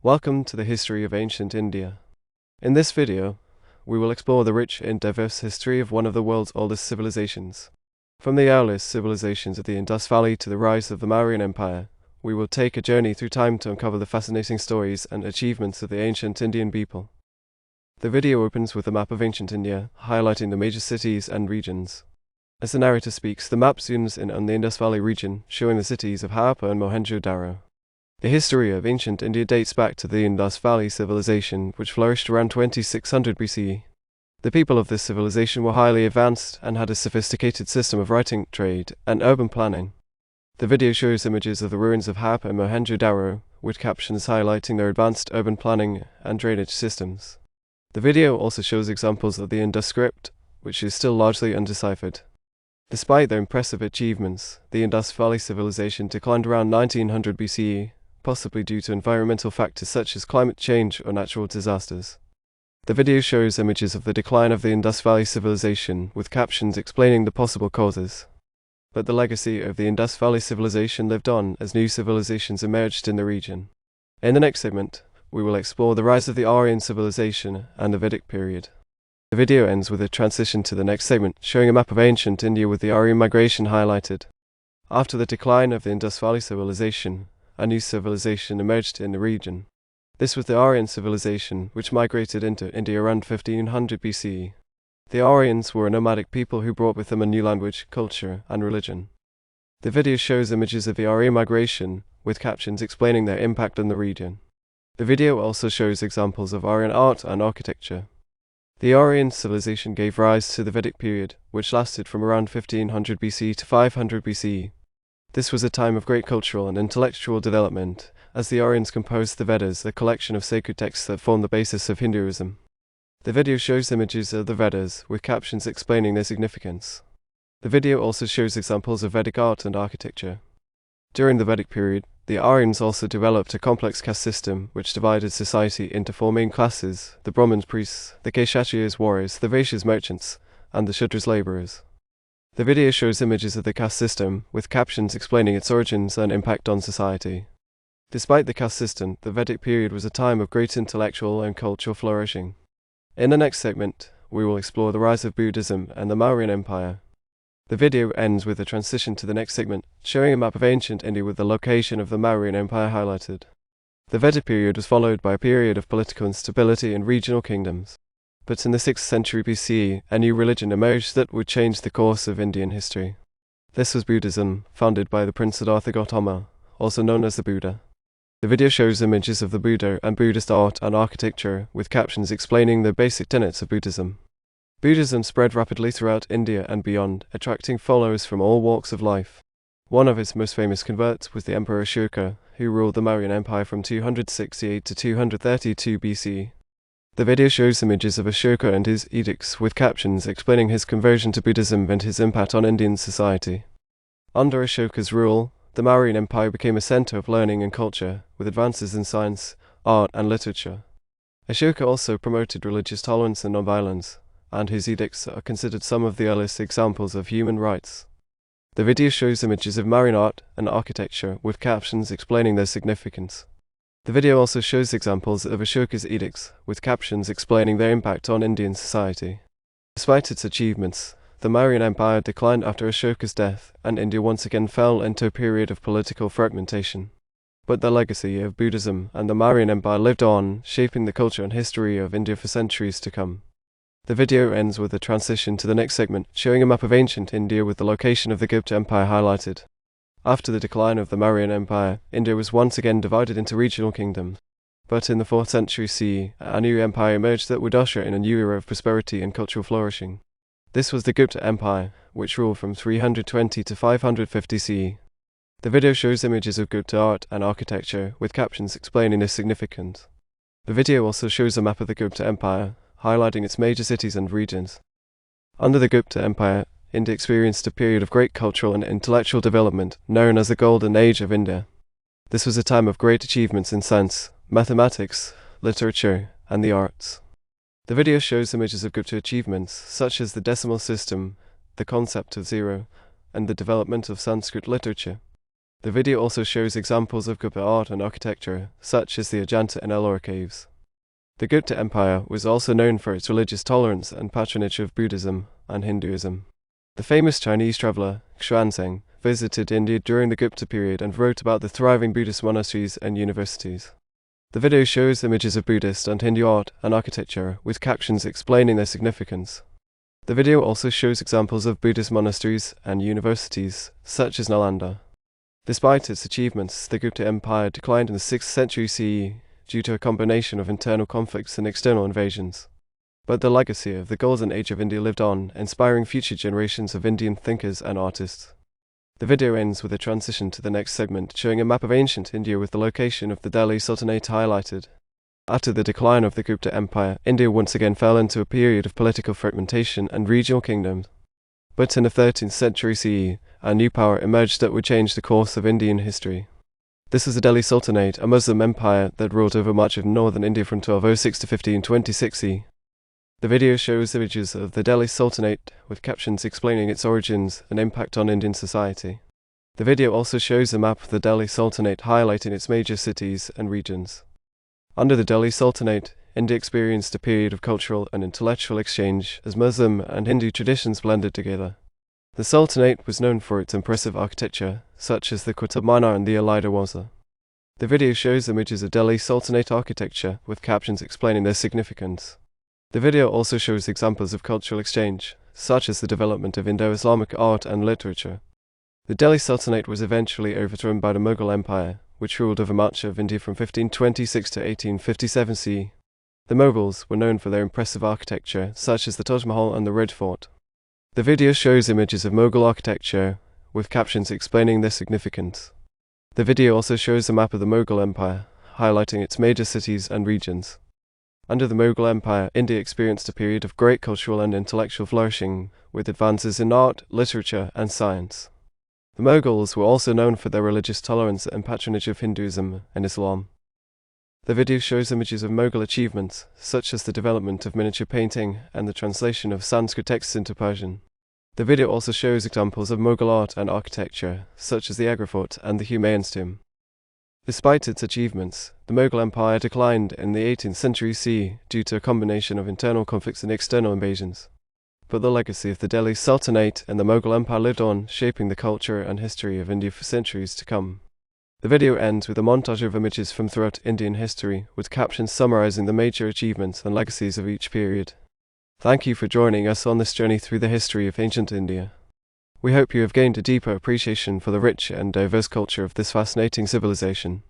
Welcome to the history of ancient India. In this video, we will explore the rich and diverse history of one of the world's oldest civilizations. From the earliest civilizations of the Indus Valley to the rise of the Mauryan Empire, we will take a journey through time to uncover the fascinating stories and achievements of the ancient Indian people. The video opens with a map of ancient India, highlighting the major cities and regions. As the narrator speaks, the map zooms in on the Indus Valley region, showing the cities of Harappa and Mohenjo-daro. The history of ancient India dates back to the Indus Valley Civilization, which flourished around 2600 BCE. The people of this civilization were highly advanced and had a sophisticated system of writing, trade, and urban planning. The video shows images of the ruins of Harappa and Mohenjo-daro, with captions highlighting their advanced urban planning and drainage systems. The video also shows examples of the Indus script, which is still largely undeciphered. Despite their impressive achievements, the Indus Valley Civilization declined around 1900 BCE, possibly due to environmental factors such as climate change or natural disasters. The video shows images of the decline of the Indus Valley Civilization, with captions explaining the possible causes. But the legacy of the Indus Valley Civilization lived on as new civilizations emerged in the region. In the next segment, we will explore the rise of the Aryan Civilization and the Vedic period. The video ends with a transition to the next segment, showing a map of ancient India with the Aryan migration highlighted. After the decline of the Indus Valley Civilization, a new civilization emerged in the region. This was the Aryan Civilization, which migrated into India around 1500 BCE. The Aryans were a nomadic people who brought with them a new language, culture, and religion. The video shows images of the Aryan migration, with captions explaining their impact on the region. The video also shows examples of Aryan art and architecture. The Aryan civilization gave rise to the Vedic period, which lasted from around 1500 BC to 500 BCE. This was a time of great cultural and intellectual development, as the Aryans composed the Vedas, a collection of sacred texts that form the basis of Hinduism. The video shows images of the Vedas, with captions explaining their significance. The video also shows examples of Vedic art and architecture. During the Vedic period, the Aryans also developed a complex caste system, which divided society into four main classes: the Brahmins priests, the Kshatriyas warriors, the Vaishyas merchants, and the Shudras laborers. The video shows images of the caste system, with captions explaining its origins and impact on society. Despite the caste system, the Vedic period was a time of great intellectual and cultural flourishing. In the next segment, we will explore the rise of Buddhism and the Mauryan Empire. The video ends with a transition to the next segment, showing a map of ancient India with the location of the Mauryan Empire highlighted. The Vedic period was followed by a period of political instability and regional kingdoms. But in the 6th century BCE, a new religion emerged that would change the course of Indian history. This was Buddhism, founded by the Prince Siddhartha Gautama, also known as the Buddha. The video shows images of the Buddha and Buddhist art and architecture, with captions explaining the basic tenets of Buddhism. Buddhism spread rapidly throughout India and beyond, attracting followers from all walks of life. One of its most famous converts was the Emperor Ashoka, who ruled the Mauryan Empire from 268 to 232 BCE. The video shows images of Ashoka and his edicts, with captions explaining his conversion to Buddhism and his impact on Indian society. Under Ashoka's rule, the Mauryan Empire became a center of learning and culture, with advances in science, art, and literature. Ashoka also promoted religious tolerance and nonviolence, and his edicts are considered some of the earliest examples of human rights. The video shows images of Mauryan art and architecture, with captions explaining their significance. The video also shows examples of Ashoka's edicts, with captions explaining their impact on Indian society. Despite its achievements, the Mauryan Empire declined after Ashoka's death, and India once again fell into a period of political fragmentation. But the legacy of Buddhism and the Mauryan Empire lived on, shaping the culture and history of India for centuries to come. The video ends with a transition to the next segment, showing a map of ancient India with the location of the Gupta Empire highlighted. After the decline of the Mauryan Empire, India was once again divided into regional kingdoms. But in the 4th century CE, a new empire emerged that would usher in a new era of prosperity and cultural flourishing. This was the Gupta Empire, which ruled from 320 to 550 CE. The video shows images of Gupta art and architecture, with captions explaining their significance. The video also shows a map of the Gupta Empire, highlighting its major cities and regions. Under the Gupta Empire, India experienced a period of great cultural and intellectual development, known as the Golden Age of India. This was a time of great achievements in science, mathematics, literature, and the arts. The video shows images of Gupta achievements, such as the decimal system, the concept of zero, and the development of Sanskrit literature. The video also shows examples of Gupta art and architecture, such as the Ajanta and Ellora caves. The Gupta Empire was also known for its religious tolerance and patronage of Buddhism and Hinduism. The famous Chinese traveler, Xuanzang, visited India during the Gupta period and wrote about the thriving Buddhist monasteries and universities. The video shows images of Buddhist and Hindu art and architecture, with captions explaining their significance. The video also shows examples of Buddhist monasteries and universities, such as Nalanda. Despite its achievements, the Gupta Empire declined in the 6th century CE due to a combination of internal conflicts and external invasions. But the legacy of the Golden Age of India lived on, inspiring future generations of Indian thinkers and artists. The video ends with a transition to the next segment, showing a map of ancient India with the location of the Delhi Sultanate highlighted. After the decline of the Gupta Empire, India once again fell into a period of political fragmentation and regional kingdoms. But in the 13th century CE, a new power emerged that would change the course of Indian history. This was the Delhi Sultanate, a Muslim empire that ruled over much of northern India from 1206 to 1526 CE. The video shows images of the Delhi Sultanate, with captions explaining its origins and impact on Indian society. The video also shows a map of the Delhi Sultanate highlighting its major cities and regions. Under the Delhi Sultanate, India experienced a period of cultural and intellectual exchange as Muslim and Hindu traditions blended together. The Sultanate was known for its impressive architecture, such as the Qutub Minar and the Alai Darwaza. The video shows images of Delhi Sultanate architecture, with captions explaining their significance. The video also shows examples of cultural exchange, such as the development of Indo-Islamic art and literature. The Delhi Sultanate was eventually overthrown by the Mughal Empire, which ruled over much of India from 1526 to 1857 CE. The Mughals were known for their impressive architecture, such as the Taj Mahal and the Red Fort. The video shows images of Mughal architecture, with captions explaining their significance. The video also shows a map of the Mughal Empire, highlighting its major cities and regions. Under the Mughal Empire, India experienced a period of great cultural and intellectual flourishing, with advances in art, literature, and science. The Mughals were also known for their religious tolerance and patronage of Hinduism and Islam. The video shows images of Mughal achievements, such as the development of miniature painting and the translation of Sanskrit texts into Persian. The video also shows examples of Mughal art and architecture, such as the Agra Fort and the Humayun's tomb. Despite its achievements, the Mughal Empire declined in the 18th century CE due to a combination of internal conflicts and external invasions. But the legacy of the Delhi Sultanate and the Mughal Empire lived on, shaping the culture and history of India for centuries to come. The video ends with a montage of images from throughout Indian history, with captions summarizing the major achievements and legacies of each period. Thank you for joining us on this journey through the history of ancient India. We hope you have gained a deeper appreciation for the rich and diverse culture of this fascinating civilization.